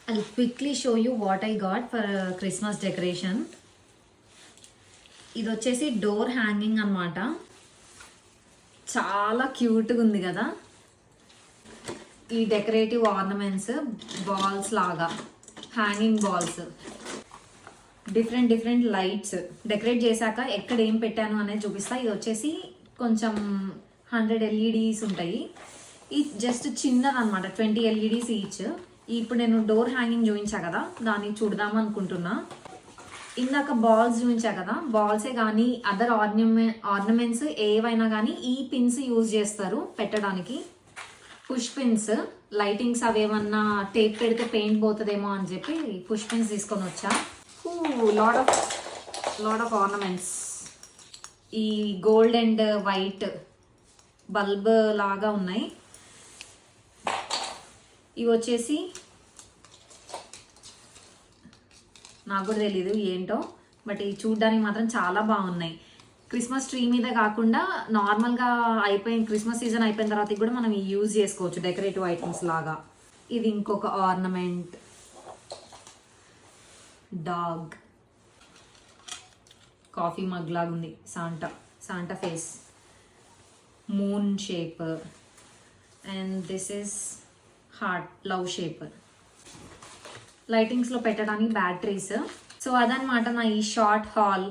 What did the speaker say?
I'll quickly show you what I got for Christmas decoration. ఇది వచ్చేసి door hanging అన్నమాట. చాలా క్యూట్గా ఉంది కదా. ఈ డెకరేటివ్ ఆర్నమెంట్స్ బాల్స్ లాగా hanging balls, different lights decorate చేశాక ఎక్కడ ఏం పెట్టాను అనేది చూపిస్తా. ఇది వచ్చేసి కొంచెం 100 LEDs ఉంటాయి. ఇది జస్ట్ చిన్నది అనమాట, 20 LEDs ఈచ్. ఇప్పుడు నేను డోర్ హ్యాంగింగ్ చూపించా కదా, దాన్ని చూడదాం అనుకుంటున్నా. ఇందాక బాల్స్ చూపించా కదా, బాల్సే కానీ అదర్ ఆర్నమెంట్స్ ఏవైనా కానీ ఈ పిన్స్ యూజ్ చేస్తారు పెట్టడానికి. పుష్ పిన్స్, లైటింగ్స్ అవేమన్నా టేప్ పెడితే పెయింట్ పోతుందేమో అని చెప్పి పుష్ పిన్స్ తీసుకొని వచ్చా. Lot of ornaments. ఈ గోల్డ్ అండ్ వైట్ బల్బ్ లాగా ఉన్నాయి. ఇవి వచ్చేసి నాకు కూడా తెలీదు ఏంటో, బట్ ఇవి చూడ్డానికి మాత్రం చాలా బాగున్నాయి. క్రిస్మస్ ట్రీ మీద కాకుండా నార్మల్గా క్రిస్మస్ సీజన్ అయిపోయిన తర్వాత కూడా మనం యూజ్ చేసుకోవచ్చు డెకరేటివ్ ఐటమ్స్ లాగా. ఇది ఇంకొక ఆర్నమెంట్, డాగ్, కాఫీ మగ్ లాగా ఉంది, Santa face, moon shape, and this is heart, love shape. లైటింగ్స్లో పెట్టడానికి బ్యాటరీస్. సో అదనమాట నా ఈ షార్ట్ హాల్